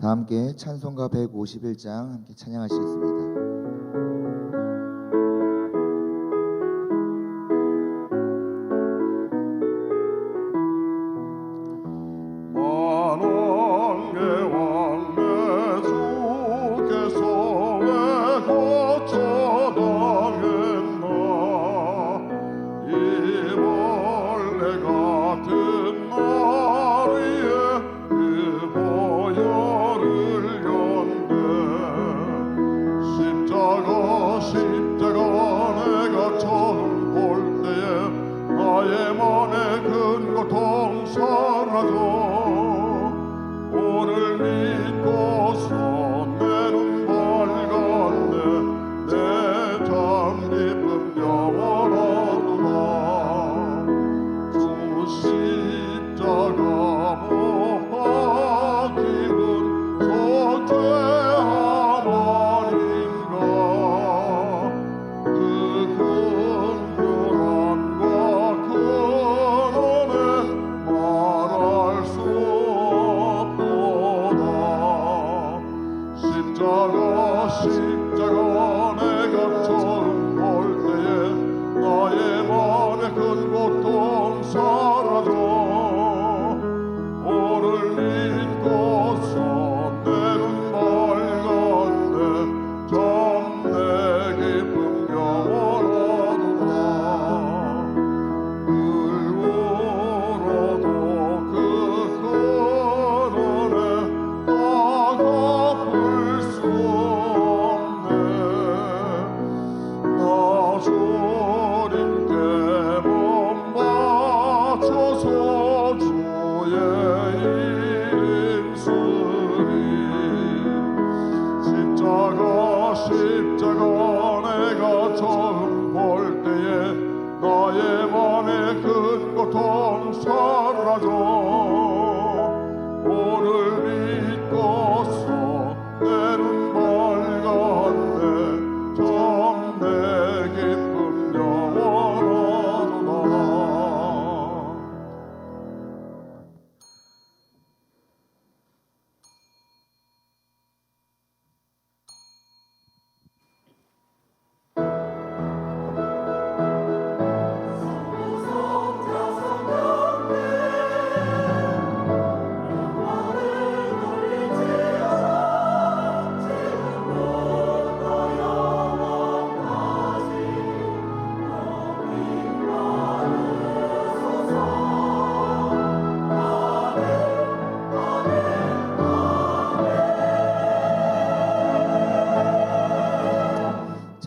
다 함께 찬송가 151장 함께 찬양하시겠습니다.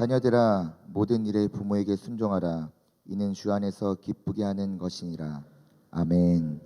자녀들아 모든 일에 부모에게 순종하라. 이는 주 안에서 기쁘게 하는 것이니라. 아멘.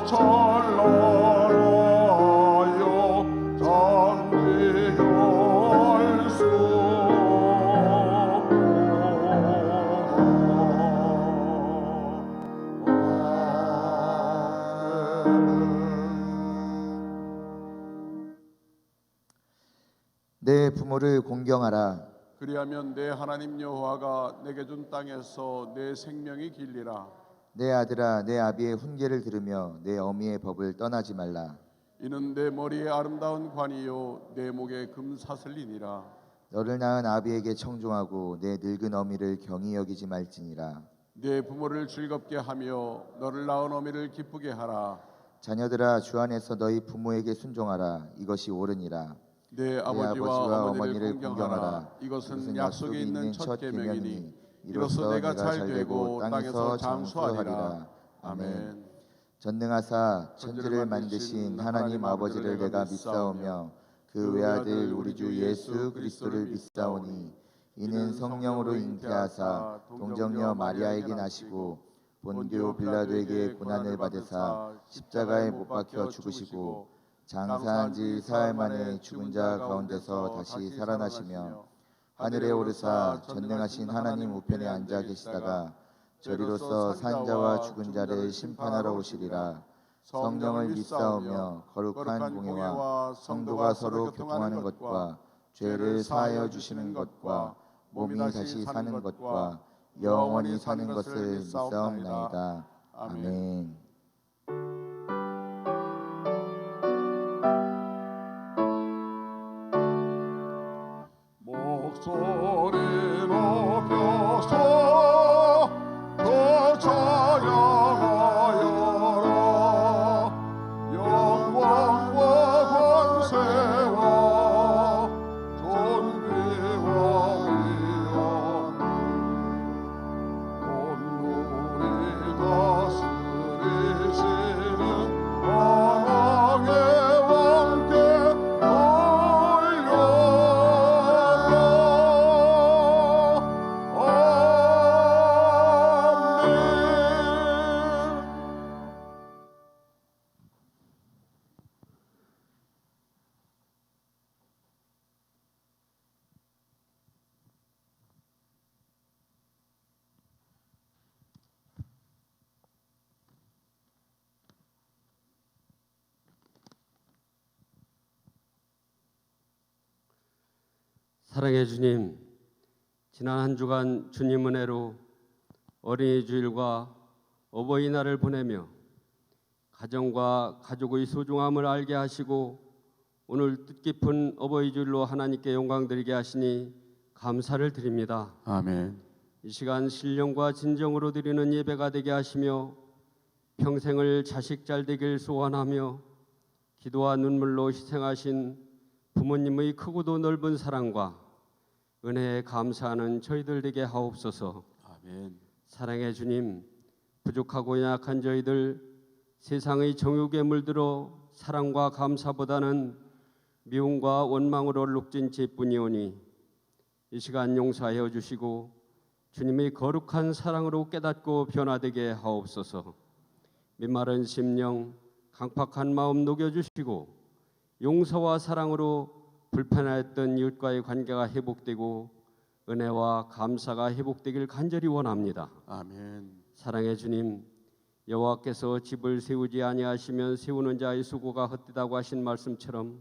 찬란하여 장래할 수 내 부모를 공경하라. 그리하면 내 하나님 여호와가 내게 준 땅에서 내 생명이 길리라. 내 아들아, 내 아비의 훈계를 들으며 내 어미의 법을 떠나지 말라. 이는 내 머리에 아름다운 관이요 내 목에 금사슬이니라. 너를 낳은 아비에게 청종하고 내 늙은 어미를 경히 여기지 말지니라. 내 부모를 즐겁게 하며 너를 낳은 어미를 기쁘게 하라. 자녀들아, 주 안에서 너희 부모에게 순종하라. 이것이 옳으니라. 내 아버지와 어머니를 공경하라. 이것은 약속이 있는 첫 계명이니 이로써 내가 잘 되고 땅에서 장수하리라. 아멘. 전능하사 천지를 만드신 하나님 아버지를 내가 믿사오며 그 외아들 우리 주 예수 그리스도를 믿사오니 이는 성령으로 잉태하사 동정녀 마리아에게 나시고 본디오 빌라도에게 고난을 받으사 십자가에 못 박혀 죽으시고 장사한 지 사흘 만에 죽은 자 가운데서 다시 살아나시며 하늘에 오르사 전능하신 하나님 우편에 앉아 계시다가 저리로서 산 자와 죽은 자를 심판하러 오시리라. 성령을 믿사오며 거룩한 공예와 성도가 서로 교통하는 것과 죄를 사하여 주시는 것과 몸이 다시 사는 것과 영원히 사는 것을 믿사옵나이다. 아멘. 목소리 높여서 더 찬양하여라. 영광과 권세와 존귀와 위엄을 온누리 다스리시는 왕의 왕께 사랑의 주님, 지난 한 주간 주님 은혜로 어린이 주일과 어버이날을 보내며 가정과 가족의 소중함을 알게 하시고 오늘 뜻깊은 어버이 주일로 하나님께 영광 드리게 하시니 감사를 드립니다. 아멘. 이 시간 신령과 진정으로 드리는 예배가 되게 하시며 평생을 자식 잘 되길 소원하며 기도와 눈물로 희생하신 부모님의 크고도 넓은 사랑과 은혜에 감사하는 저희들 되게 하옵소서. 아멘. 사랑의 주님, 부족하고 약한 저희들 세상의 정욕에 물들어 사랑과 감사보다는 미움과 원망으로 얼룩진 죄뿐이오니 이 시간 용서하여 주시고 주님의 거룩한 사랑으로 깨닫고 변화되게 하옵소서. 메마른 심령, 강팍한 마음 녹여주시고 용서와 사랑으로 불편하였던 이웃과의 관계가 회복되고 은혜와 감사가 회복되길 간절히 원합니다. 아멘. 사랑의 주님, 여호와께서 집을 세우지 아니하시면 세우는 자의 수고가 헛되다고 하신 말씀처럼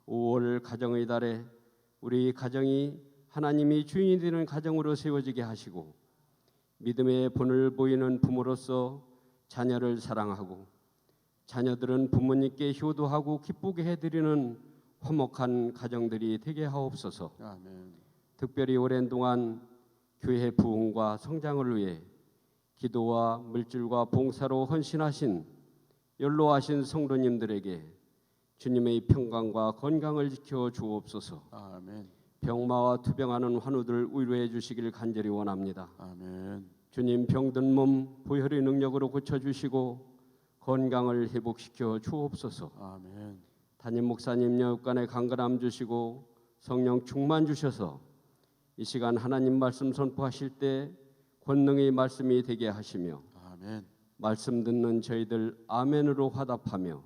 5월 가정의 달에 우리 가정이 하나님이 주인이 되는 가정으로 세워지게 하시고 믿음의 본을 보이는 부모로서 자녀를 사랑하고 자녀들은 부모님께 효도하고 기쁘게 해드리는 화목한 가정들이 되게 하옵소서. 아멘. 특별히 오랜 동안 교회 부흥과 성장을 위해 기도와 물질과 봉사로 헌신하신 연로하신 성도님들에게 주님의 평강과 건강을 지켜 주옵소서. 아멘. 병마와 투병하는 환우들 위로해 주시길 간절히 원합니다. 아멘. 주님, 병든 몸 보혈의 능력으로 고쳐주시고 건강을 회복시켜 주옵소서. 아멘. 담임 목사님 여육간에 강건함 주시고 성령 충만 주셔서 이 시간 하나님 말씀 선포하실 때 권능의 말씀이 되게 하시며 아멘. 말씀 듣는 저희들 아멘으로 화답하며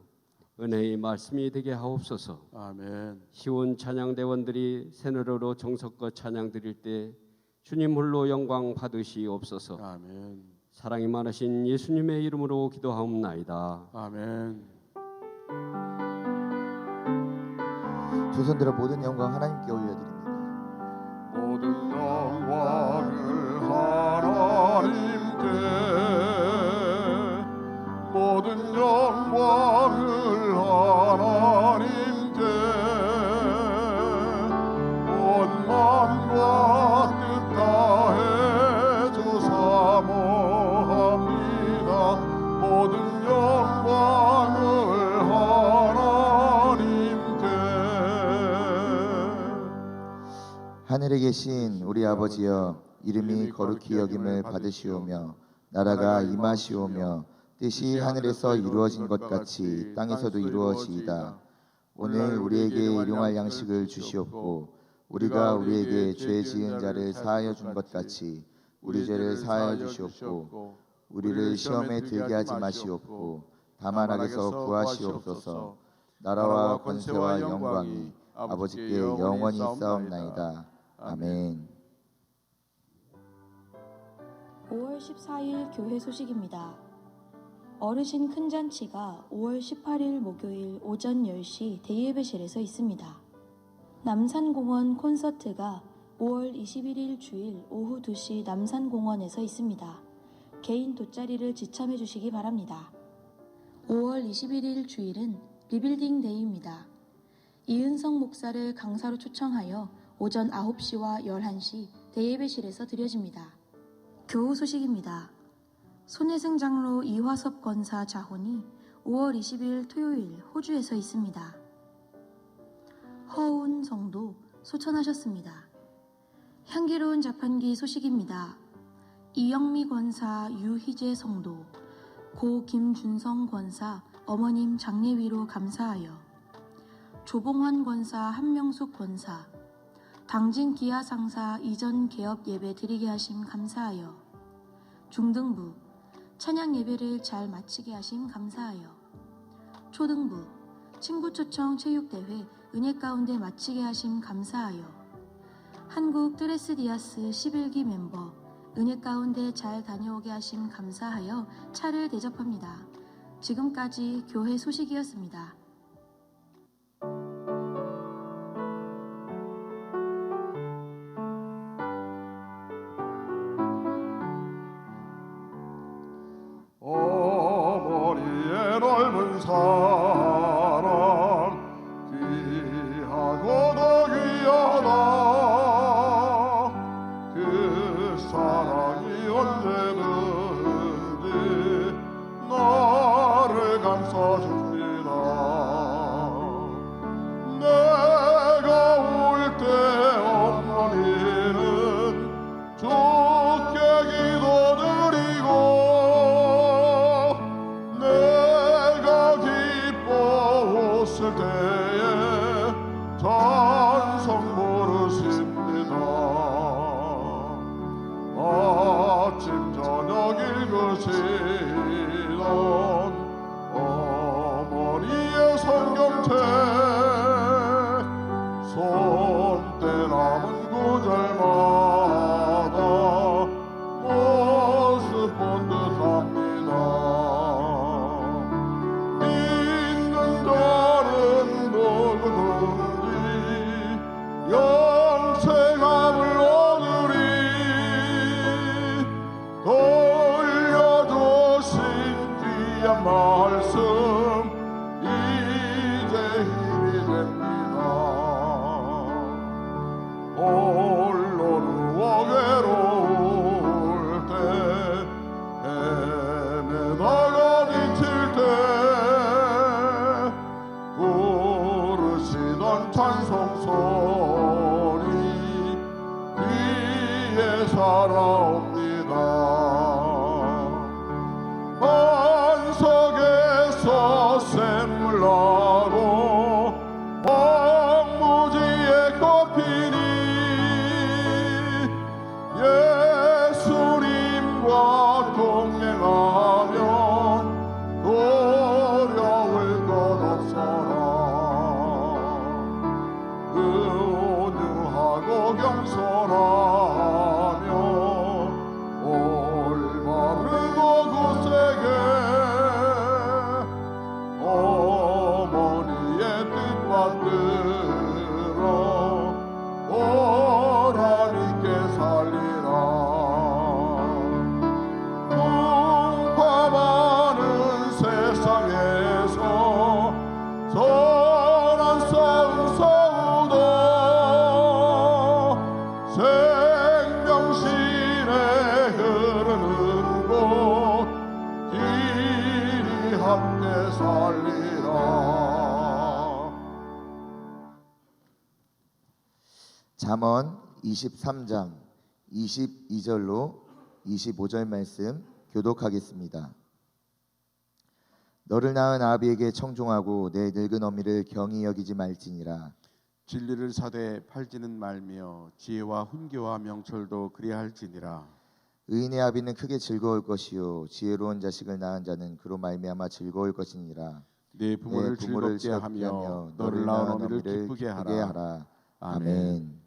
은혜의 말씀이 되게 하옵소서. 아멘. 시온 찬양대원들이 새노래로 정성껏 찬양 드릴 때 주님 홀로 영광 받으시옵소서. 아멘. 사랑이 많으신 예수님의 이름으로 기도하옵나이다. 아멘. 두 손 들어 모든 영광 하나님께 올려드립니다. 모든 영광을 하나님께, 모든 영광을 하나님께, 온 마음과 뜻 다해 주사 모합니다. 모든 영광을 하나님께. 하늘에 계신 우리 아버지여, 이름이 거룩히 여김을 받으시오며 나라가 임하시오며 뜻이 하늘에서 이루어진 것 같이 땅에서도 이루어지이다. 오늘 우리에게 일용할 양식을 주시옵고 우리가 우리에게 죄 지은 자를 사하여 준 것 같이 우리 죄를 사하여 주시옵고 우리를 시험에 들게 하지 마시옵고 다만 악에서 구하시옵소서. 나라와 권세와 영광이 아버지께 영원히 있사옵나이다. 아멘. 5월 14일 교회 소식입니다. 어르신 큰잔치가 5월 18일 목요일 오전 10시 대예배실에서 있습니다. 남산공원 콘서트가 5월 21일 주일 오후 2시 남산공원에서 있습니다. 개인 돗자리를 지참해 주시기 바랍니다. 5월 21일 주일은 리빌딩 데이입니다. 이은성 목사를 강사로 초청하여 오전 9시와 11시 대예배실에서 드려집니다. 교우 소식입니다. 손혜승 장로 이화섭 권사 자혼이 5월 20일 토요일 호주에서 있습니다. 허운 성도 소천하셨습니다. 향기로운 자판기 소식입니다. 이영미 권사 유희재 성도, 고 김준성 권사 어머님 장례위로 감사하여, 조봉환 권사 한명숙 권사 당진 기아 상사 이전 개업 예배 드리게 하심 감사하여, 중등부 찬양 예배를 잘 마치게 하심 감사하여, 초등부 친구 초청 체육대회 은혜 가운데 마치게 하심 감사하여, 한국 트레스디아스 11기 멤버 은혜 가운데 잘 다녀오게 하심 감사하여 차를 대접합니다. 지금까지 교회 소식이었습니다. 어머니의 넓은 사랑 귀하고도 귀하다. 그 사랑이 언제든지 나를 감싸줍니다. 내가 울 때 어머니는 주께 기도드리고 내가 기뻐 웃을 때에 찬송 부르십니다. 아침 저녁 읽으시던 어머니의 성경책 손때 남은 구절마다 모습 본 듯합니다. 믿는 자는 함께 살리라. 잠언 23장 22절로 25절 말씀 교독하겠습니다. 너를 낳은 아비에게 청종하고 내 늙은 어미를 경히 여기지 말지니라. 진리를 사되 팔지는 말며 지혜와 훈계와 명철도 그리할지니라. 의인의 아비는 크게 즐거울 것이요 지혜로운 자식을 낳은 자는 그로 말미암아 즐거울 것이니라. 네 부모를 즐겁게 하며 너를 낳은 어미를 기쁘게 하라. 아멘.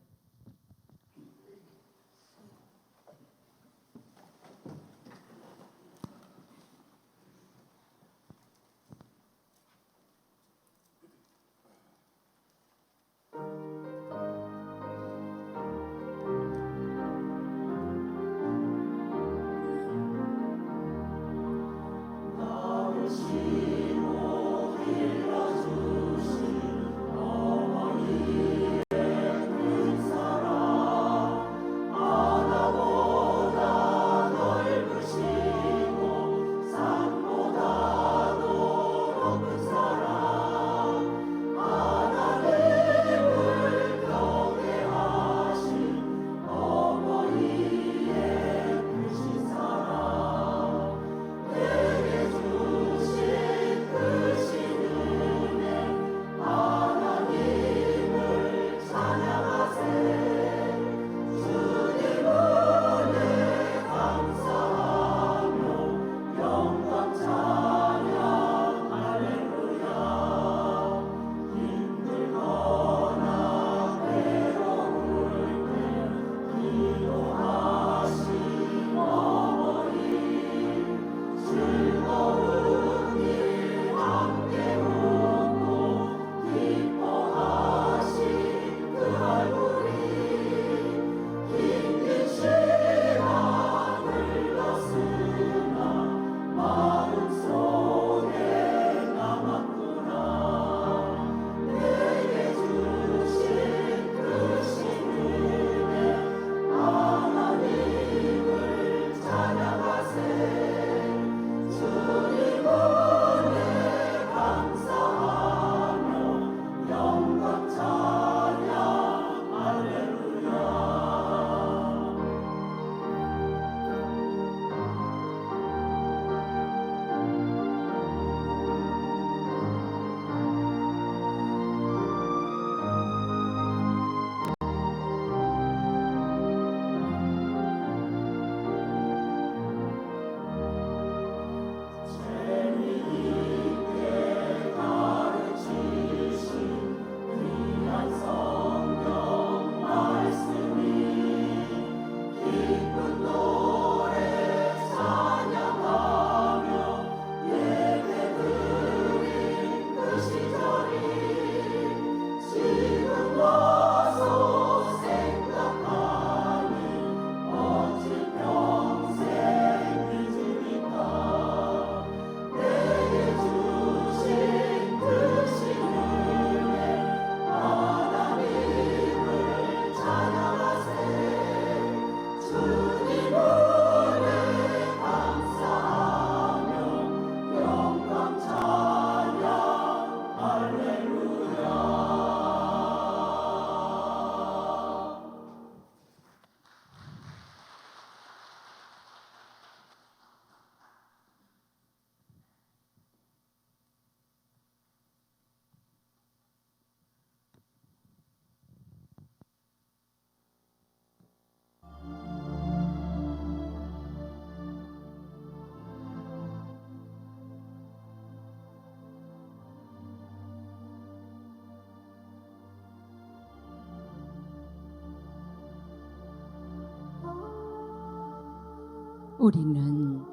우리는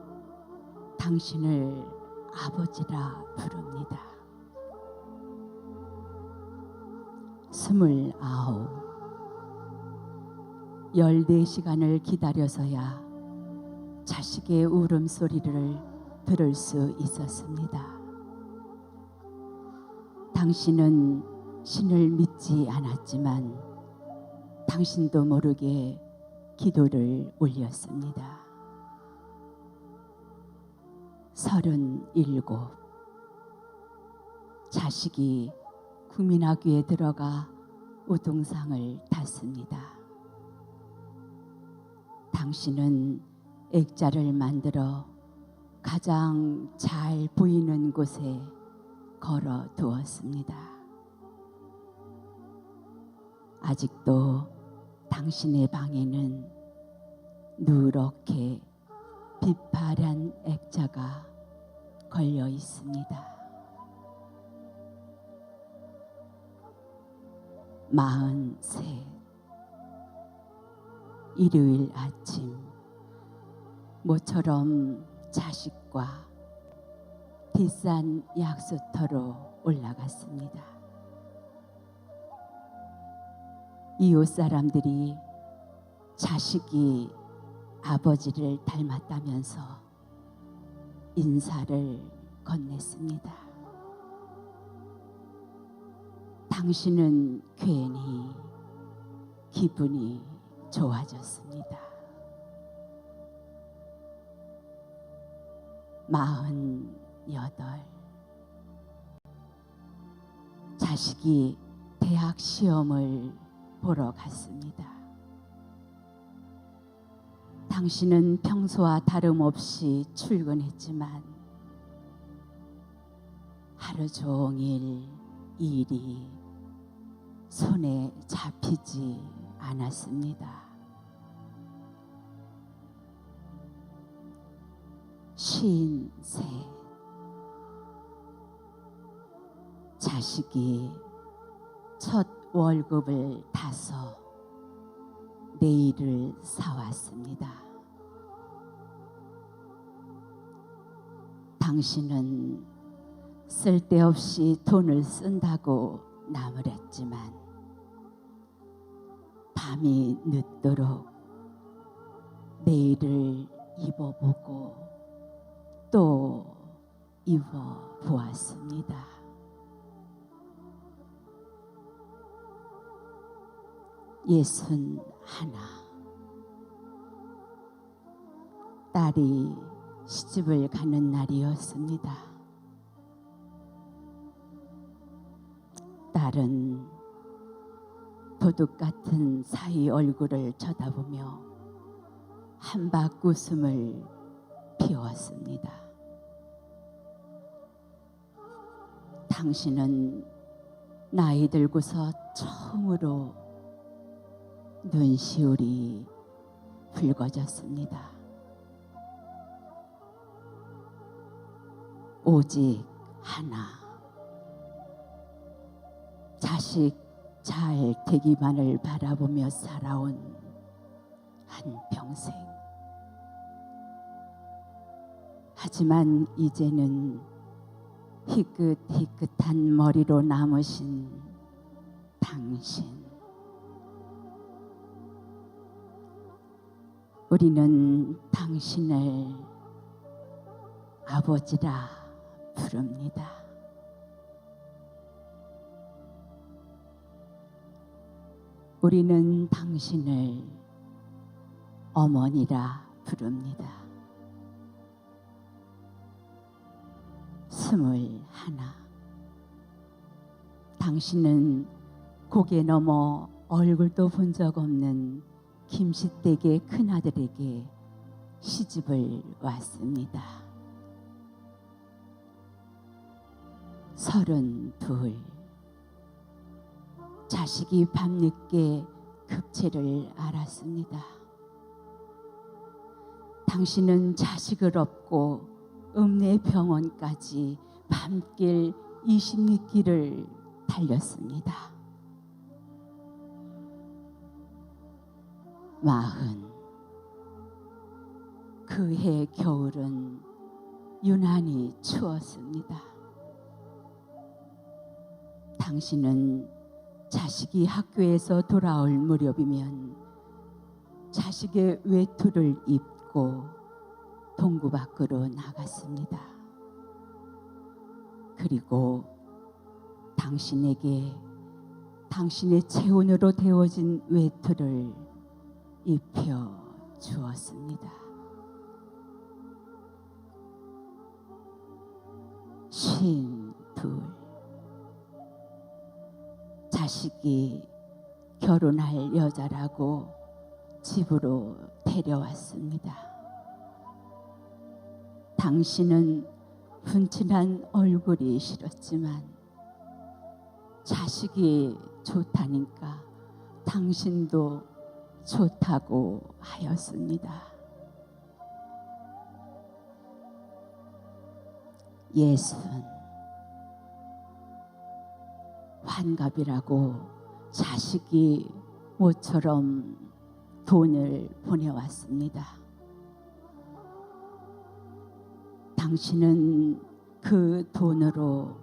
당신을 아버지라 부릅니다. 29, 14시간을 기다려서야 자식의 울음소리를 들을 수 있었습니다. 당신은 신을 믿지 않았지만 당신도 모르게 기도를 올렸습니다. 37, 자식이 국민학교에 들어가 우등상을 탔습니다. 당신은 액자를 만들어 가장 잘 보이는 곳에 걸어 두었습니다. 아직도 당신의 방에는 누렇게 빛바란 액자가 걸려 있습니다. 43 일요일 아침 모처럼 자식과 비싼 약수터로 올라갔습니다. 이웃 사람들이 자식이 아버지를 닮았다면서 인사를 건넸습니다. 당신은 괜히 기분이 좋아졌습니다. 48 자식이 대학 시험을 보러 갔습니다. 당신은 평소와 다름없이 출근했지만 하루 종일 일이 손에 잡히지 않았습니다. 53 자식이 첫 월급을 타서 내일을 사왔습니다. 당신은 쓸데없이 돈을 쓴다고 나무랬지만 밤이 늦도록 내일을 입어보고 또 입어보았습니다. 예순 하나 딸이 시집을 가는 날이었습니다. 딸은 도둑 같은 사위 얼굴을 쳐다보며 한박 웃음을 피웠습니다. 당신은 나이 들고서 처음으로 눈시울이 붉어졌습니다. 오직 하나 자식 잘 되기만을 바라보며 살아온 한평생. 하지만 이제는 희끗희끗한 머리로 남으신 당신. 우리는 당신을 아버지라 부릅니다. 우리는 당신을 어머니라 부릅니다. 21 당신은 고개 넘어 얼굴도 본 적 없는 김씨댁의 큰아들에게 시집을 왔습니다. 32 자식이 밤늦게 급체를 앓았습니다. 당신은 자식을 업고 읍내병원까지 밤길 26길을 달렸습니다. 40 그해 겨울은 유난히 추웠습니다. 당신은 자식이 학교에서 돌아올 무렵이면 자식의 외투를 입고 동구 밖으로 나갔습니다. 그리고 당신에게 당신의 체온으로 데워진 외투를 입혀 주었습니다. 52 자식이 결혼할 여자라고 집으로 데려왔습니다. 당신은 훔친한 얼굴이 싫었지만 자식이 좋다니까 당신도 좋다고 하였습니다. 예수는 환갑이라고 자식이 모처럼 돈을 보내왔습니다. 당신은 그 돈으로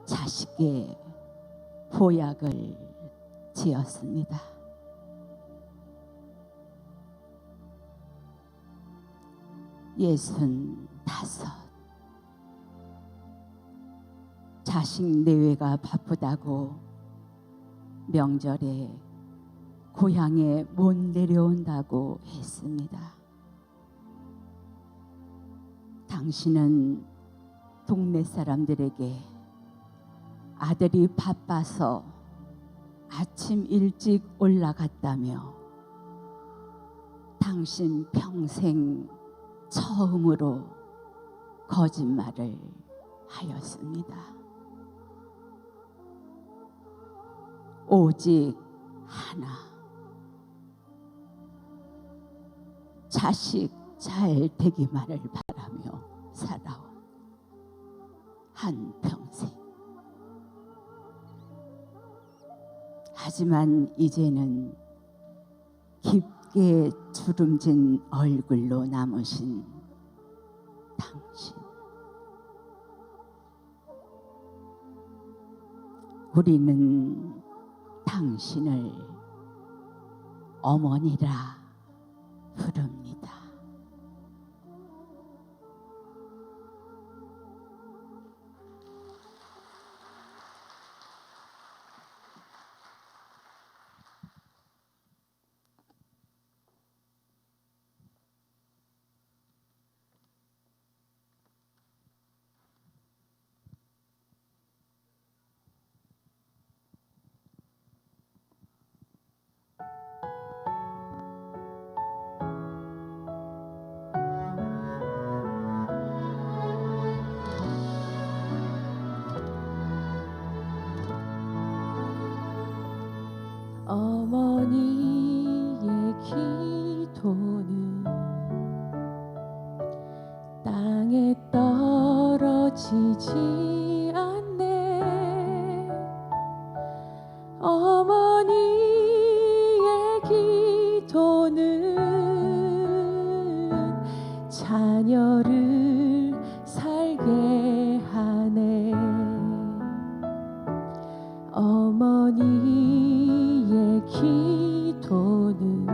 자식의 보약을 지었습니다. 예순다섯. 자식 내외가 바쁘다고 명절에 고향에 못 내려온다고 했습니다. 당신은 동네 사람들에게 아들이 바빠서 아침 일찍 올라갔다며 당신 평생 처음으로 거짓말을 하였습니다. 오직 하나, 자식 잘 되기만을 바라며 살아온 한평생. 하지만 이제는 깊게 주름진 얼굴로 남으신 당신. 우리는 당신을 어머니라 부릅니다. 어머니의 기도는 땅에 떨어지지 않네. 어머니의 기도는 자녀를 살게 하네. 어머니의 기도는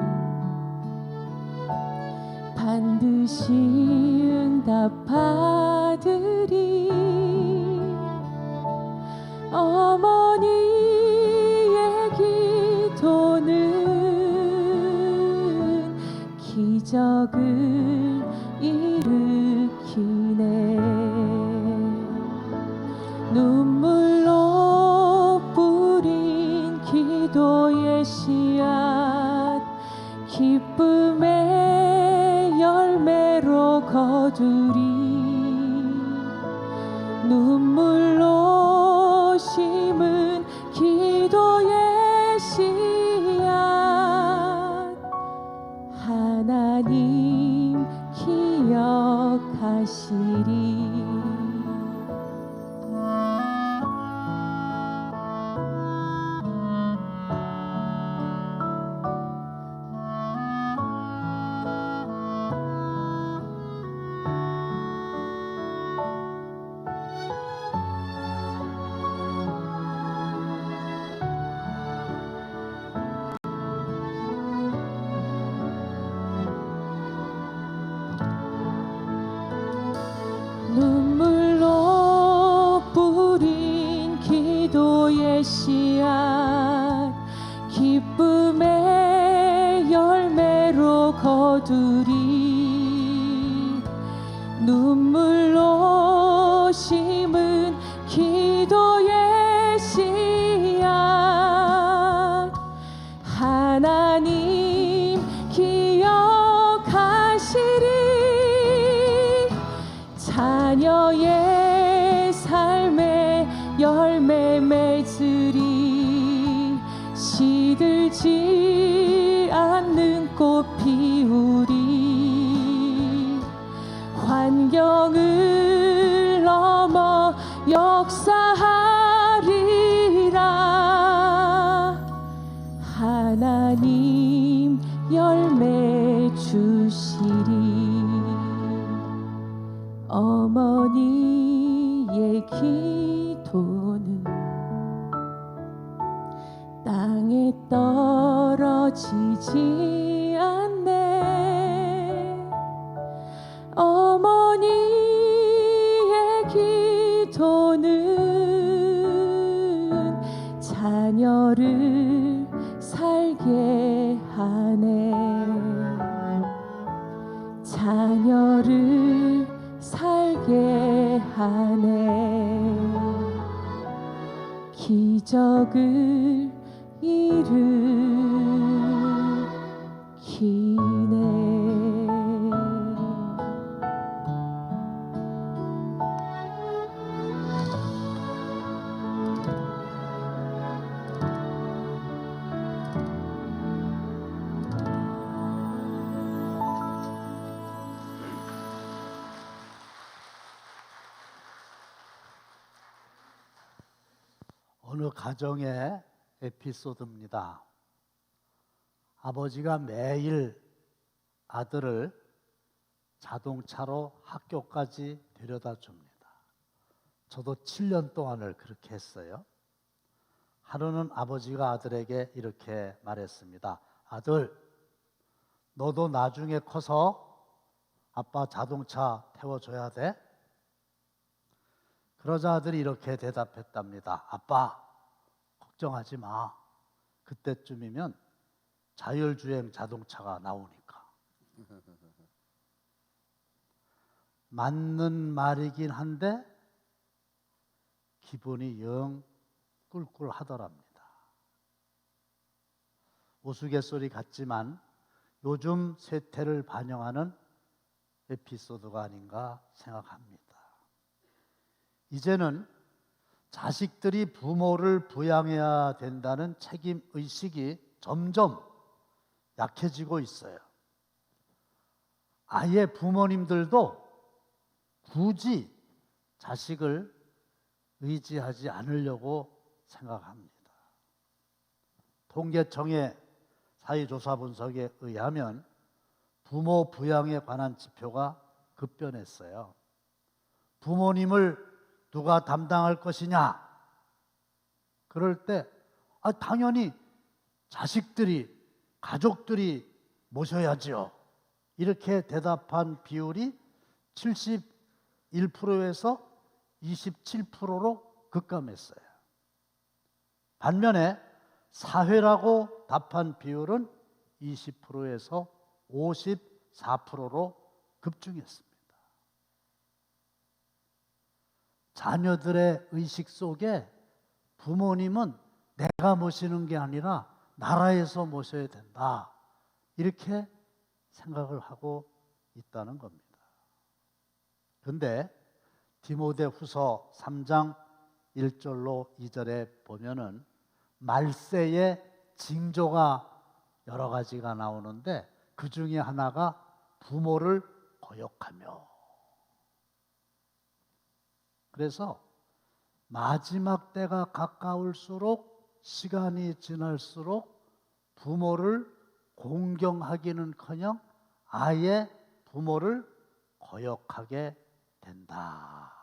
반드시 응답하리리. 어머니의 기도는 기적을 일으키네. 눈물로 뿌린 기도의 씨앗 기쁨의 열매로 거두리. 눈물로 심은 기도의 씨앗 하나님 기억하시리. 어머니의 기도는 땅에 떨어지지 않네. 어머니의 기도는 자녀를 살게 하네. 자녀를 살게 하네. 기적을 일으키네. 어느 가정의 에피소드입니다. 아버지가 매일 아들을 자동차로 학교까지 데려다 줍니다. 저도 7년 동안을 그렇게 했어요. 하루는 아버지가 아들에게 이렇게 말했습니다. 아들, 너도 나중에 커서 아빠 자동차 태워줘야 돼? 그러자 아들이 이렇게 대답했답니다. 아빠, 걱정하지 마. 그때쯤이면 자율주행 자동차가 나오니까. 맞는 말이긴 한데 기분이 영 꿀꿀하더랍니다. 우스갯소리 같지만 요즘 세태를 반영하는 에피소드가 아닌가 생각합니다. 이제는 자식들이 부모를 부양해야 된다는 책임 의식이 점점 약해지고 있어요. 아예 부모님들도 굳이 자식을 의지하지 않으려고 생각합니다. 통계청의 사회조사 분석에 의하면 부모 부양에 관한 지표가 급변했어요. 부모님을 누가 담당할 것이냐? 그럴 때 당연히 자식들이, 가족들이 모셔야지요. 이렇게 대답한 비율이 71%에서 27%로 급감했어요. 반면에 사회라고 답한 비율은 20%에서 54%로 급증했습니다. 자녀들의 의식 속에 부모님은 내가 모시는 게 아니라 나라에서 모셔야 된다. 이렇게 생각을 하고 있다는 겁니다. 그런데 디모데후서 3장 1절로 2절에 보면은 말세의 징조가 여러 가지가 나오는데 그 중에 하나가 부모를 거역하며, 그래서 마지막 때가 가까울수록, 시간이 지날수록 부모를 공경하기는커녕 아예 부모를 거역하게 된다.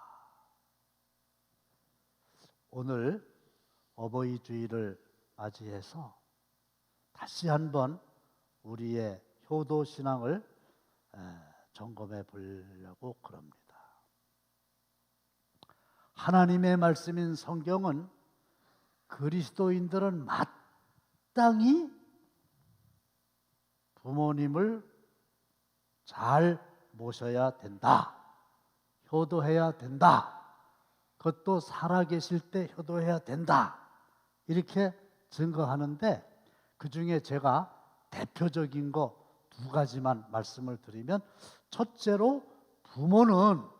오늘 어버이 주일을 맞이해서 다시 한번 우리의 효도 신앙을 점검해 보려고 그럽니다. 하나님의 말씀인 성경은 그리스도인들은 마땅히 부모님을 잘 모셔야 된다. 효도해야 된다. 그것도 살아계실 때 효도해야 된다. 이렇게 증거하는데 그 중에 제가 대표적인 거 2가지만 말씀을 드리면, 첫째로 부모는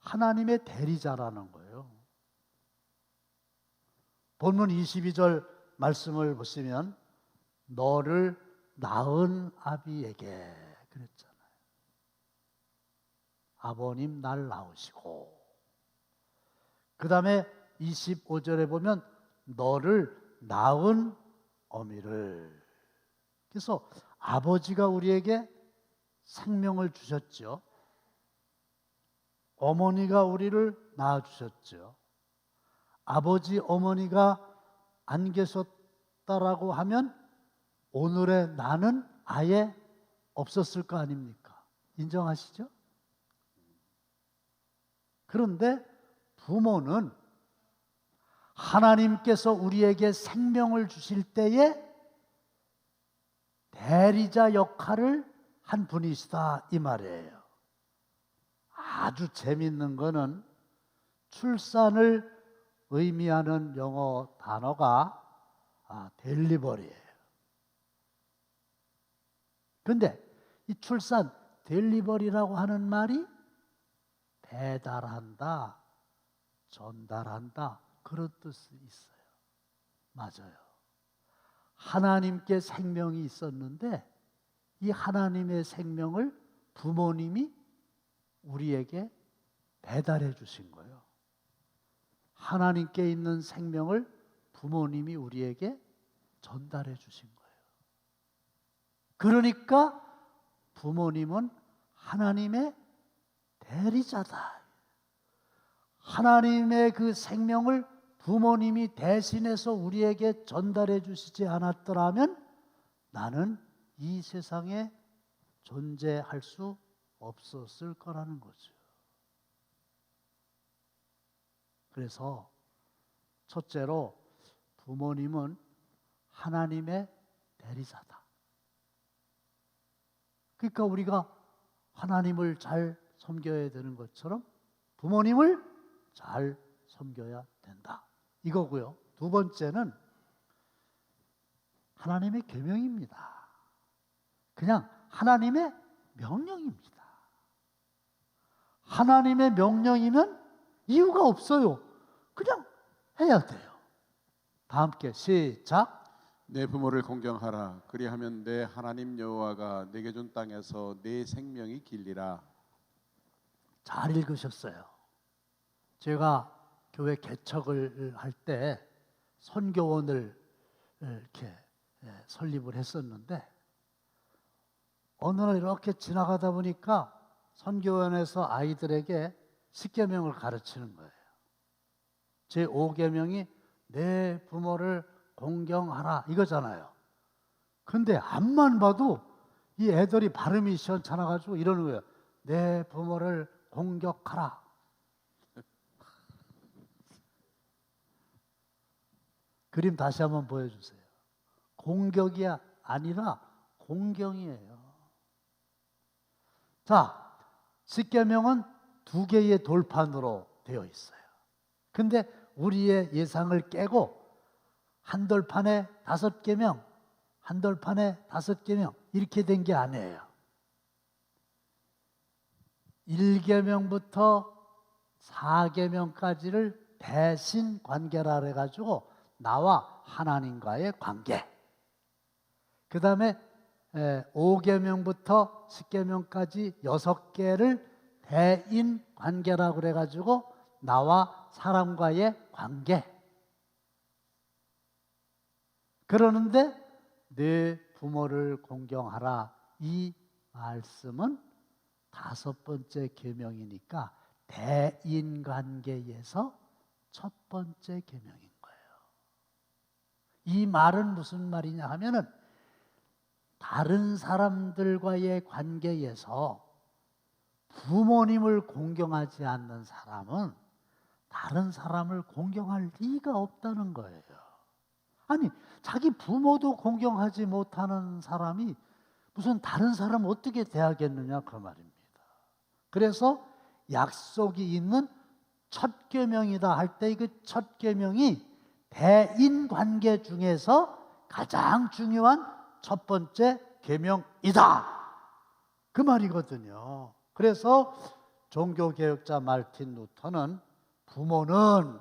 하나님의 대리자라는 거예요. 본문 22절 말씀을 보시면 너를 낳은 아비에게 그랬잖아요. 아버님 날 낳으시고, 그 다음에 25절에 보면 너를 낳은 어미를. 그래서 아버지가 우리에게 생명을 주셨죠. 어머니가 우리를 낳아주셨죠. 아버지 어머니가 안 계셨다라고 하면 오늘의 나는 아예 없었을 거 아닙니까? 인정하시죠? 그런데 부모는 하나님께서 우리에게 생명을 주실 때에 대리자 역할을 한 분이시다 이 말이에요. 아주 재밌는 거는 출산을 의미하는 영어 단어가 델리버리예요. 그런데 이 출산 델리버리라고 하는 말이 배달한다, 전달한다 그런 뜻이 있어요. 맞아요. 하나님께 생명이 있었는데 이 하나님의 생명을 부모님이 우리에게 배달해 주신 거예요. 하나님께 있는 생명을 부모님이 우리에게 전달해 주신 거예요. 그러니까 부모님은 하나님의 대리자다. 하나님의 그 생명을 부모님이 대신해서 우리에게 전달해 주시지 않았더라면 나는 이 세상에 존재할 수 없었을 거라는 거죠. 그래서 첫째로 부모님은 하나님의 대리자다. 그러니까 우리가 하나님을 잘 섬겨야 되는 것처럼 부모님을 잘 섬겨야 된다. 이거고요. 두 번째는 하나님의 계명입니다. 그냥 하나님의 명령입니다. 하나님의 명령이면 이유가 없어요. 그냥 해야 돼요. 다 함께 시작. 내 부모를 공경하라. 그리하면 내 하나님 여호와가 내게 준 땅에서 내 생명이 길리라. 잘 읽으셨어요. 제가 교회 개척을 할 때 선교원을 이렇게 설립을 했었는데 어느 날 이렇게 지나가다 보니까 선교원에서 아이들에게 십계명을 가르치는 거예요. 제 5계명이 내 부모를 공경하라 이거잖아요. 근데 앞만 봐도 이 애들이 발음이 시원찮아가지고 이러는 거예요. 내 부모를 공격하라. 그림 다시 한번 보여주세요. 공격이 아니라 공경이에요. 자, 십계명은 2개의 돌판으로 되어 있어요. 근데 우리의 예상을 깨고 한 돌판에 5계명, 한 돌판에 5계명 이렇게 된 게 아니에요. 1계명부터 4계명까지를 대신 관계라 해가지고 나와 하나님과의 관계. 그 다음에 5계명부터 10계명까지 6개를 대인 관계라고 그래가지고 나와 사람과의 관계. 그러는데 내 부모를 공경하라 이 말씀은 5번째 계명이니까 대인 관계에서 첫 번째 계명인 거예요. 이 말은 무슨 말이냐 하면은 다른 사람들과의 관계에서 부모님을 공경하지 않는 사람은 다른 사람을 공경할 리가 없다는 거예요. 아니, 자기 부모도 공경하지 못하는 사람이 무슨 다른 사람 어떻게 대하겠느냐 그 말입니다. 그래서 약속이 있는 첫 계명이다 할 때 그 첫 계명이 대인 관계 중에서 가장 중요한 첫 번째 계명이다 그 말이거든요. 그래서 종교개혁자 마르틴 루터는 부모는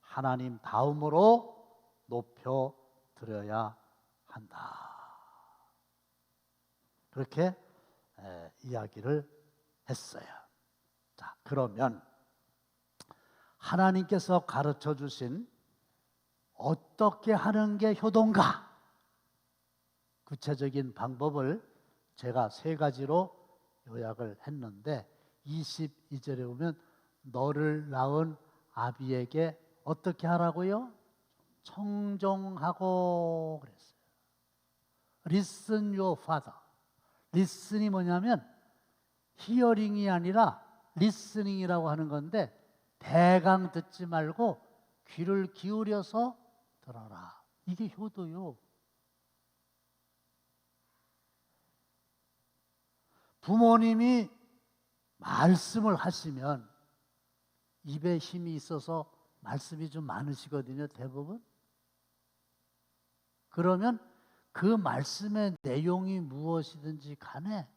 하나님 다음으로 높여드려야 한다. 그렇게 이야기를 했어요. 자, 그러면 하나님께서 가르쳐 주신 어떻게 하는 게 효도인가? 구체적인 방법을 제가 3가지로 요약을 했는데 22절에 보면 너를 낳은 아비에게 어떻게 하라고요? 청종하고 그랬어요. Listen your father. Listen이 뭐냐면 히어링이 아니라 리스닝이라고 하는 건데 대강 듣지 말고 귀를 기울여서 들어라. 이게 효도요. 부모님이 말씀을 하시면 입에 힘이 있어서 말씀이 좀 많으시거든요, 대부분. 그러면 그 말씀의 내용이 무엇이든지 간에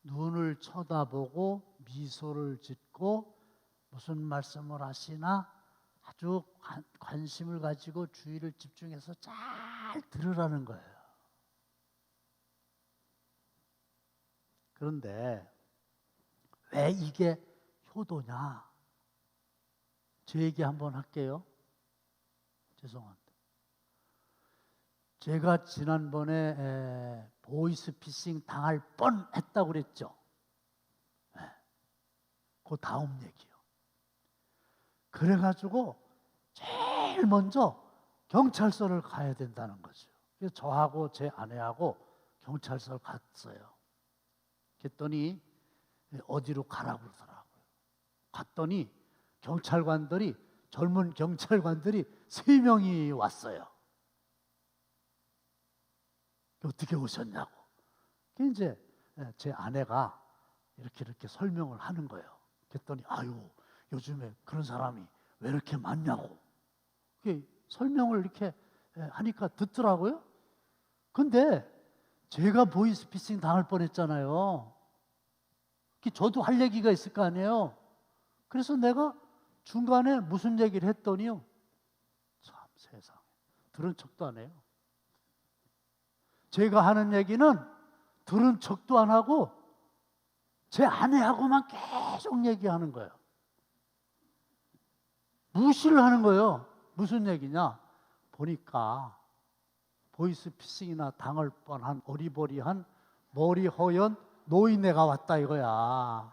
눈을 쳐다보고 미소를 짓고 무슨 말씀을 하시나 아주 관심을 가지고 주의를 집중해서 잘 들으라는 거예요. 그런데 왜 이게 효도냐? 제 얘기 한번 할게요. 죄송합니다. 제가 지난번에 보이스피싱 당할 뻔했다고 그랬죠. 그 다음 얘기요. 그래가지고 제일 먼저 경찰서를 가야 된다는 거죠. 그래서 저하고 제 아내하고 경찰서를 갔어요. 그랬더니 어디로 가라고 그러더라고요. 갔더니 경찰관들이 젊은 경찰관들이 3명이 왔어요. 어떻게 오셨냐고. 이제 제 아내가 이렇게 설명을 하는 거예요. 그랬더니 아유 요즘에 그런 사람이 왜 이렇게 많냐고. 설명을 이렇게 하니까 듣더라고요. 근데 제가 보이스피싱 당할 뻔했잖아요. 저도 할 얘기가 있을 거 아니에요. 그래서 내가 중간에 무슨 얘기를 했더니요. 참 세상에 들은 척도 안 해요. 제가 하는 얘기는 들은 척도 안 하고 제 아내하고만 계속 얘기하는 거예요. 무시를 하는 거예요. 무슨 얘기냐? 보니까 보이스피싱이나 당할 뻔한 어리버리한 머리 허연 노인네가 왔다 이거야.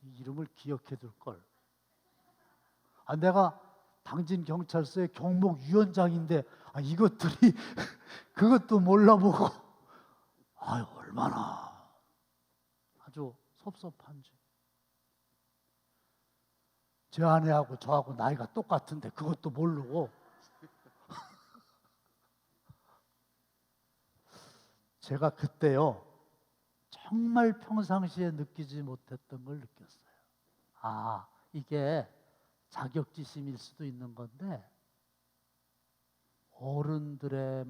이름을 기억해 둘 걸. 내가 당진 경찰서의 경목위원장인데 이것들이 그것도 몰라보고 얼마나 아주 섭섭한지. 제 아내하고 저하고 나이가 똑같은데 그것도 모르고. 제가 그때요 정말 평상시에 느끼지 못했던 걸 느꼈어요. 이게 자격지심일 수도 있는 건데 어른들의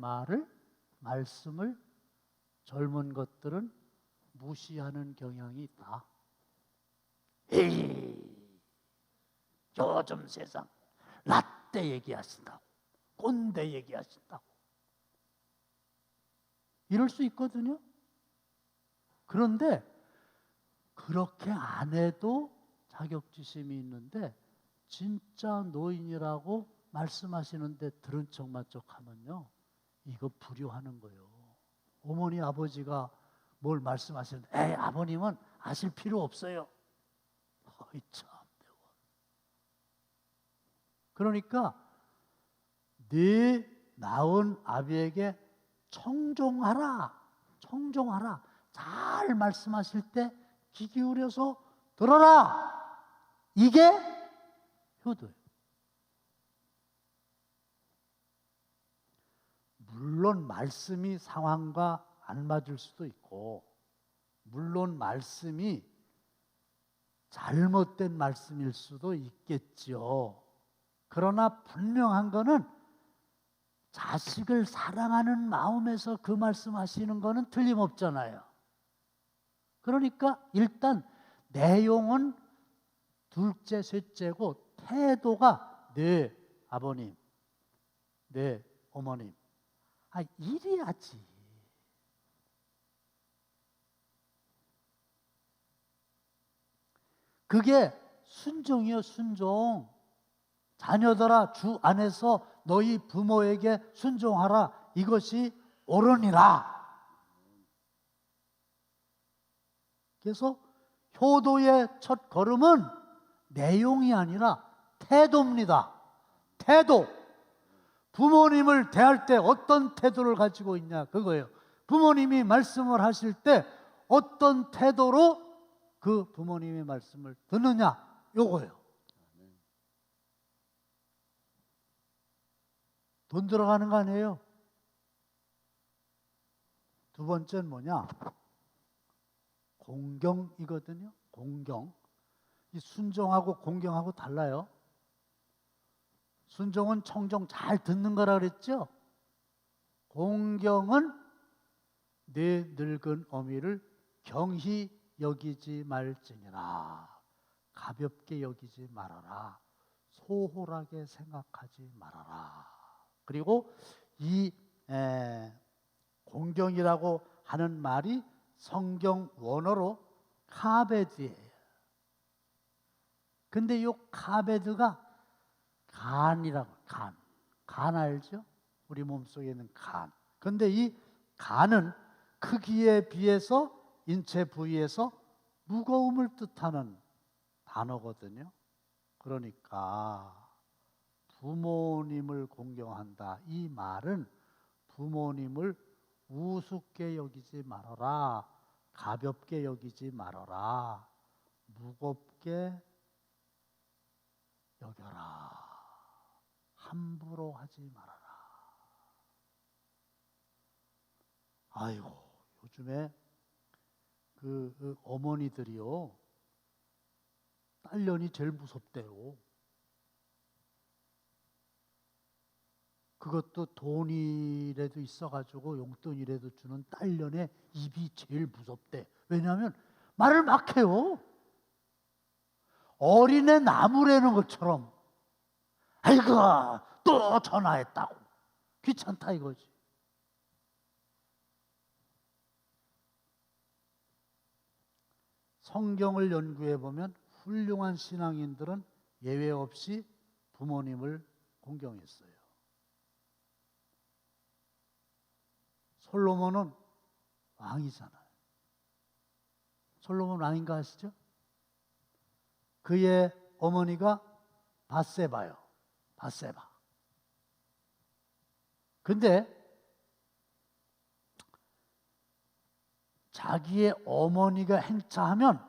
말씀을 젊은 것들은 무시하는 경향이 있다. 요즘 세상 라떼 얘기하신다고, 꼰대 얘기하신다고 이럴 수 있거든요. 그런데 그렇게 안 해도 자격지심이 있는데 진짜 노인이라고 말씀하시는데 들은 척만 하면요 이거 불효하는 거예요. 어머니 아버지가 뭘 말씀하시는데 아버님은 아실 필요 없어요. 참. 그러니까 네 낳은 아비에게 청종하라. 잘 말씀하실 때 귀 기울여서 들어라. 이게 효도예요. 물론 말씀이 상황과 안 맞을 수도 있고, 물론 말씀이 잘못된 말씀일 수도 있겠죠. 그러나 분명한 거는 자식을 사랑하는 마음에서 그 말씀하시는 거는 틀림없잖아요. 그러니까 일단 내용은 둘째, 셋째고 태도가 네 아버님, 네 어머님, 이래야지. 그게 순종이요, 순종. 자녀들아 주 안에서 너희 부모에게 순종하라. 이것이 옳으니라. 그래서 효도의 첫 걸음은 내용이 아니라 태도입니다. 태도. 부모님을 대할 때 어떤 태도를 가지고 있냐 그거예요. 부모님이 말씀을 하실 때 어떤 태도로 그 부모님의 말씀을 듣느냐 요거예요. 돈 들어가는 거 아니에요. 두 번째는 뭐냐? 공경이거든요. 공경. 이 순종하고 공경하고 달라요. 순종은 청종 잘 듣는 거라 그랬죠. 공경은 내 늙은 어미를 경히 여기지 말지니라. 가볍게 여기지 말아라. 소홀하게 생각하지 말아라. 그리고 이 공경이라고 하는 말이 성경 원어로 카베드예요. 근데 이 카베드가 간이라고, 간 알죠? 우리 몸속에 있는 간. 근데 이 간은 크기에 비해서 인체 부위에서 무거움을 뜻하는 단어거든요. 그러니까 부모님을 공경한다. 이 말은 부모님을 우습게 여기지 말아라. 가볍게 여기지 말아라. 무겁게 여겨라. 함부로 하지 말아라. 아이고, 요즘에 그 어머니들이요, 딸년이 제일 무섭대요. 그것도 돈이라도 있어가지고 용돈이라도 주는 딸년의 입이 제일 무섭대. 왜냐하면 말을 막 해요. 어린애 나무라는 것처럼. 아이고, 또 전화했다고. 귀찮다 이거지. 성경을 연구해 보면 훌륭한 신앙인들은 예외 없이 부모님을 공경했어요. 솔로몬은 왕이잖아요. 솔로몬 왕인가 아시죠? 그의 어머니가 밧세바요. 밧세바. 근데 자기의 어머니가 행차하면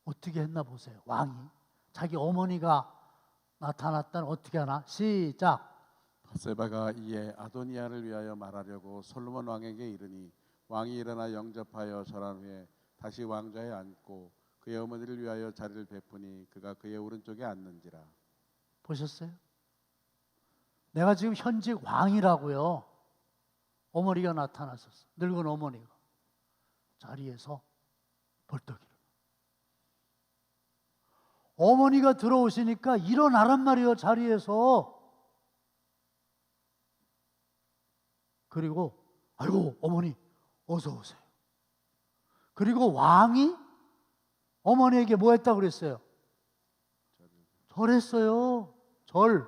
어떻게 했나 보세요. 왕이. 자기 어머니가 나타났다는 어떻게 하나? 시작. 밧세바가 이에 아도니아를 위하여 말하려고 솔로몬 왕에게 이르니 왕이 일어나 영접하여 절한 후에 다시 왕좌에 앉고 그의 어머니를 위하여 자리를 베푸니 그가 그의 오른쪽에 앉는지라. 보셨어요? 내가 지금 현직 왕이라고요. 어머니가 나타났었어. 늙은 어머니가 자리에서 벌떡 일어나. 어머니가 들어오시니까 일어나란 말이에요. 자리에서. 그리고 아이고 어머니 어서 오세요. 그리고 왕이 어머니에게 뭐 했다고 그랬어요? 절했어요. 절.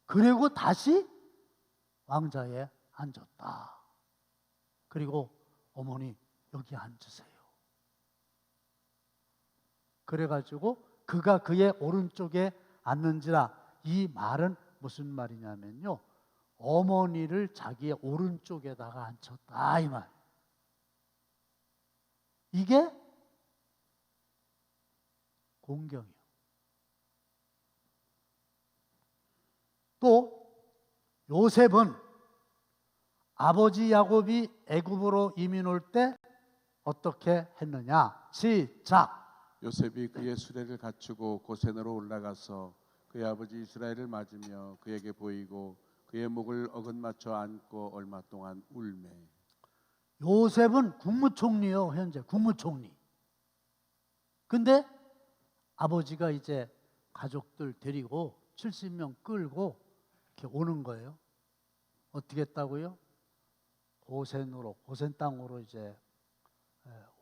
그리고 다시 왕자에 앉았다. 그리고 어머니 여기 앉으세요. 그래가지고 그가 그의 오른쪽에 앉는지라. 이 말은 무슨 말이냐면요, 어머니를 자기의 오른쪽에다가 앉혔다 이 말. 이게 공경이요. 또 요셉은 아버지 야곱이 애굽으로 이민 올 때 어떻게 했느냐? 시작. 요셉이 그의 수레를 갖추고 고센으로 올라가서 그의 아버지 이스라엘을 맞으며 그에게 보이고 그의 목을 어긋맞춰 안고 얼마 동안 울매. 요셉은 국무총리요. 현재 국무총리. 근데 아버지가 이제 가족들 데리고 70명 끌고 이렇게 오는 거예요. 어떻게 했다고요? 고센으로, 고센 땅으로 이제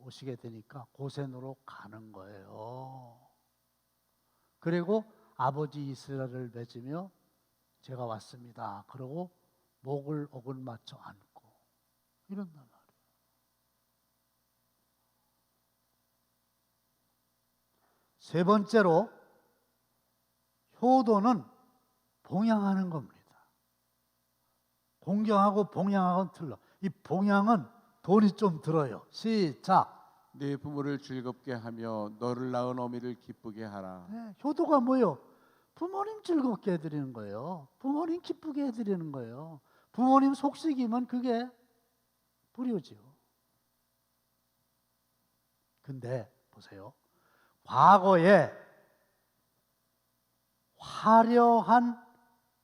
오시게 되니까 고센으로 가는 거예요. 그리고 아버지 이스라엘을 맺으며 제가 왔습니다. 그러고 목을 어긋맞춰 안고 이런단 말이에요. 세 번째로 효도는 봉양하는 겁니다. 공경하고 봉양하고는 틀려. 이 봉양은 돈이 좀 들어요. 시작. 네 부모를 즐겁게 하며 너를 낳은 어미를 기쁘게 하라. 네, 효도가 뭐예요? 부모님 즐겁게 해드리는 거예요. 부모님 기쁘게 해드리는 거예요. 부모님 속삭이면 그게 불효지요. 근데 보세요. 과거에 화려한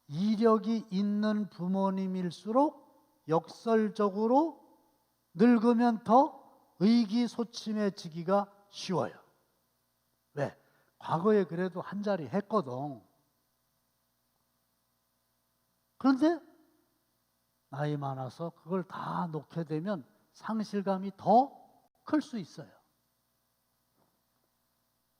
이력이 있는 부모님일수록 역설적으로 늙으면 더 의기소침해지기가 쉬워요. 왜? 과거에 그래도 한 자리 했거든. 그런데 나이 많아서 그걸 다 놓게 되면 상실감이 더 클 수 있어요.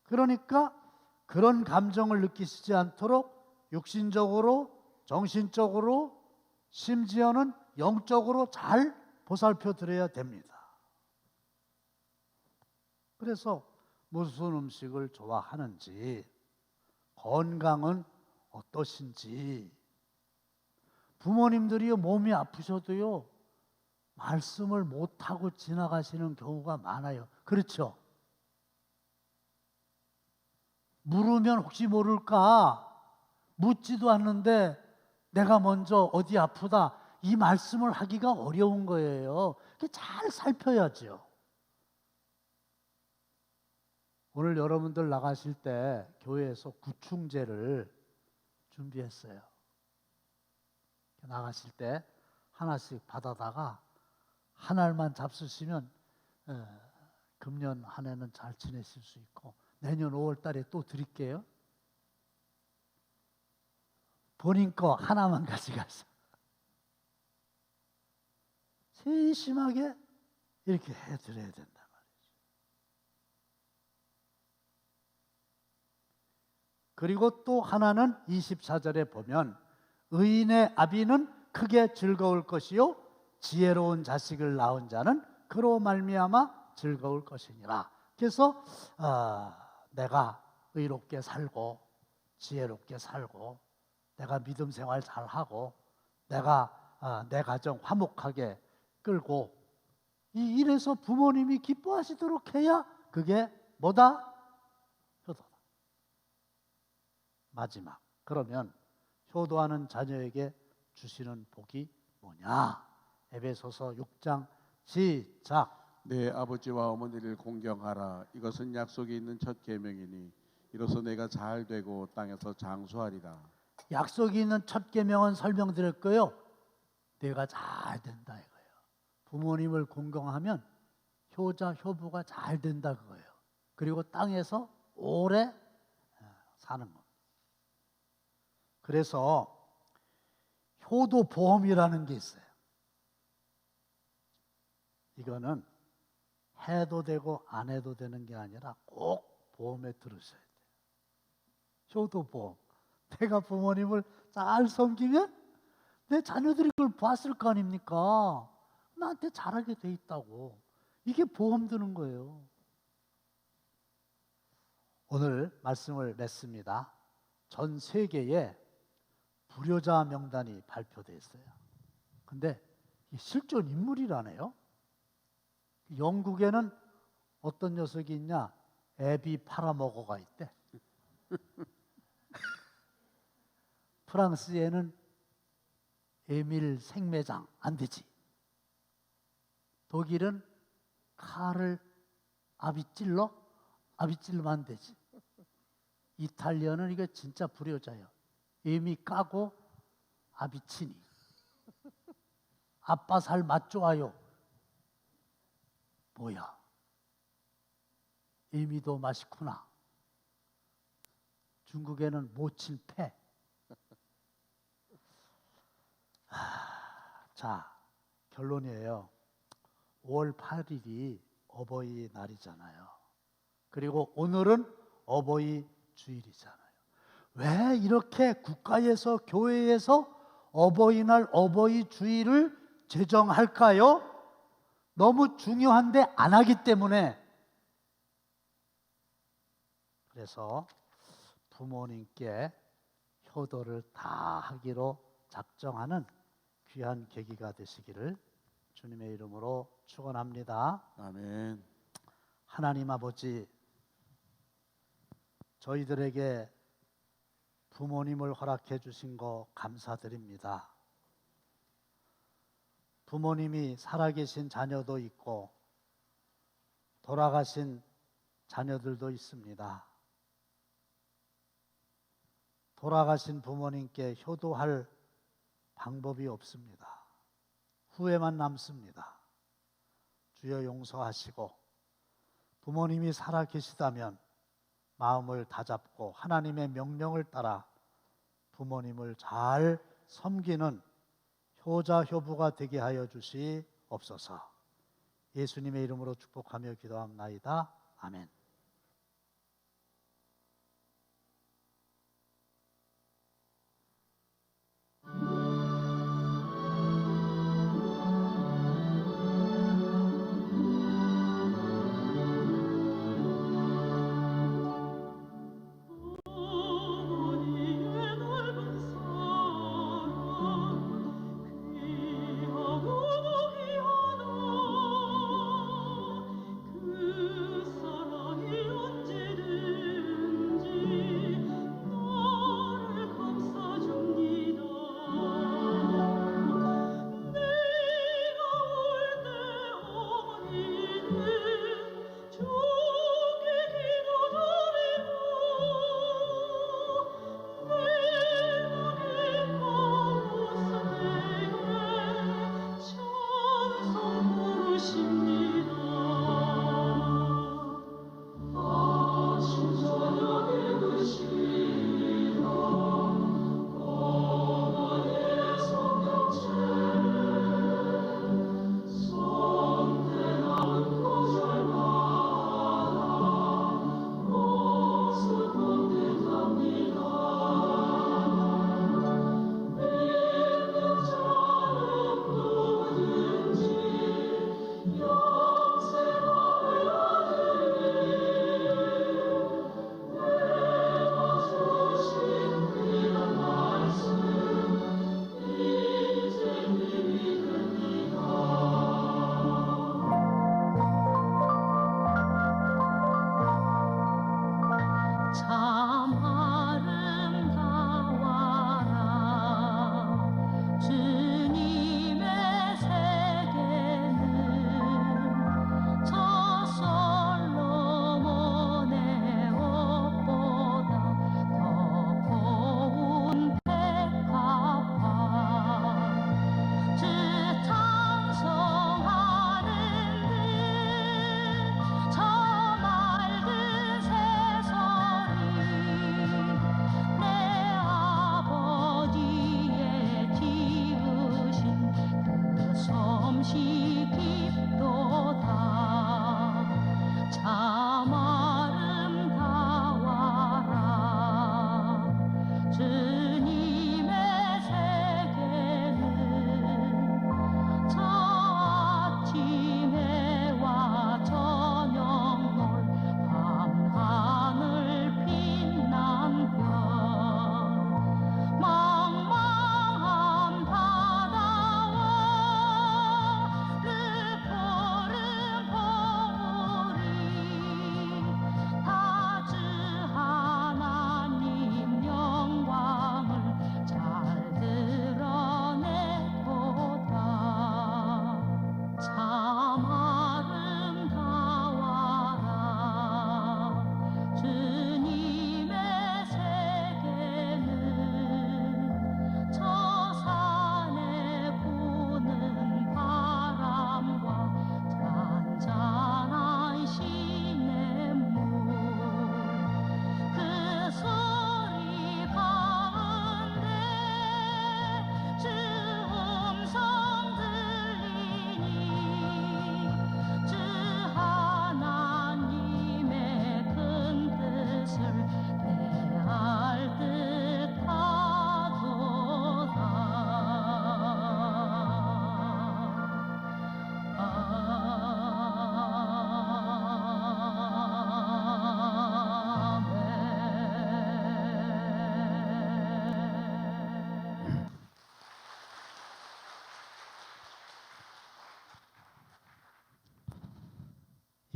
그러니까 그런 감정을 느끼시지 않도록 육신적으로, 정신적으로, 심지어는 영적으로 잘 보살펴 드려야 됩니다. 그래서 무슨 음식을 좋아하는지, 건강은 어떠신지, 부모님들이 몸이 아프셔도요, 말씀을 못하고 지나가시는 경우가 많아요. 그렇죠? 물으면 혹시 모를까 묻지도 않는데 내가 먼저 어디 아프다 이 말씀을 하기가 어려운 거예요. 잘 살펴야죠. 오늘 여러분들 나가실 때 교회에서 구충제를 준비했어요. 나가실 때 하나씩 받아다가 한 알만 잡수시면 금년 한 해는 잘 지내실 수 있고 내년 5월 달에 또 드릴게요. 본인 거 하나만 가져가서 세심하게 이렇게 해드려야 된단 말이죠. 그리고 또 하나는 24절에 보면 의인의 아비는 크게 즐거울 것이요 지혜로운 자식을 낳은 자는 그로 말미암아 즐거울 것이니라. 그래서 내가 의롭게 살고 지혜롭게 살고 내가 믿음 생활 잘하고 내가 내 가정 화목하게 끌고 이래서 부모님이 기뻐하시도록 해야 그게 뭐다? 효도다. 마지막. 그러면 효도하는 자녀에게 주시는 복이 뭐냐? 에베소서 6장 시작. 내 아버지와 어머니를 공경하라. 이것은 약속이 있는 첫 계명이니 이로써 내가 잘 되고 땅에서 장수하리라. 약속이 있는 첫 계명은 설명드렸고요. 내가 잘 된다 이거예요. 부모님을 공경하면 효자 효부가 잘 된다 그거예요. 그리고 땅에서 오래 사는 겁니다. 그래서 효도 보험이라는 게 있어요. 이거는 해도 되고 안 해도 되는 게 아니라 꼭 보험에 들으셔야 돼요. 효도 보험. 내가 부모님을 잘 섬기면 내 자녀들이 그걸 봤을 거 아닙니까? 나한테 잘하게 돼 있다고. 이게 보험 드는 거예요. 오늘 말씀을 맺습니다. 전 세계에 불효자 명단이 발표되어 있어요. 근데 실존 인물이라네요. 영국에는 어떤 녀석이 있냐? 애비 팔아먹어가 있대. 프랑스에는 에밀 생매장 안 되지. 독일은 칼을 아비찔러면 안 되지. 이탈리아는 이게 진짜 불효자예요. 에미 까고 아비치니. 아빠 살 맛 좋아요. 뭐야? 에미도 맛있구나. 중국에는 모친 패. 자, 결론이에요. 5월 8일이 어버이날이잖아요. 그리고 오늘은 어버이 주일이잖아요. 왜 이렇게 국가에서 교회에서 어버이날 어버이 주일을 제정할까요? 너무 중요한데 안 하기 때문에. 그래서 부모님께 효도를 다 하기로 작정하는 귀한 계기가 되시기를 주님의 이름으로 축원합니다. 아멘. 하나님 아버지, 저희들에게 부모님을 허락해 주신 거 감사드립니다. 부모님이 살아계신 자녀도 있고 돌아가신 자녀들도 있습니다. 돌아가신 부모님께 효도할 방법이 없습니다. 후회만 남습니다. 주여 용서하시고 부모님이 살아계시다면 마음을 다잡고 하나님의 명령을 따라 부모님을 잘 섬기는 효자 효부가 되게 하여 주시옵소서. 예수님의 이름으로 축복하며 기도합나이다. 아멘.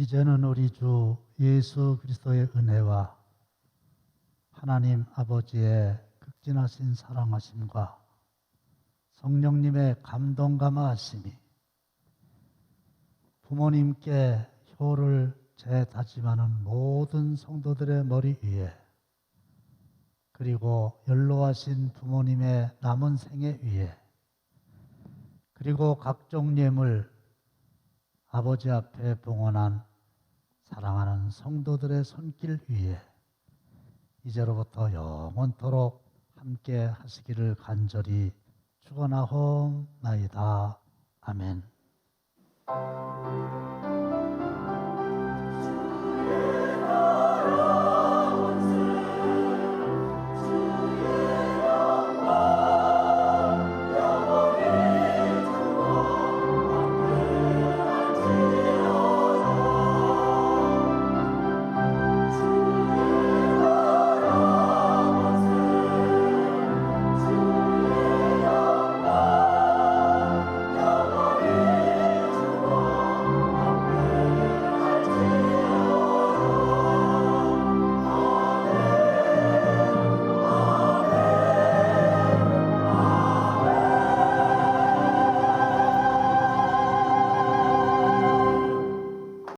이제는 우리 주 예수 그리스도의 은혜와 하나님 아버지의 극진하신 사랑하심과 성령님의 감동 감화하심이 부모님께 효를 재다짐하는 모든 성도들의 머리 위에, 그리고 연로하신 부모님의 남은 생애 위에, 그리고 각종 예물 아버지 앞에 봉헌한 사랑하는 성도들의 손길 위에 이제로부터 영원토록 함께 하시기를 간절히 축원하옵나이다. 아멘.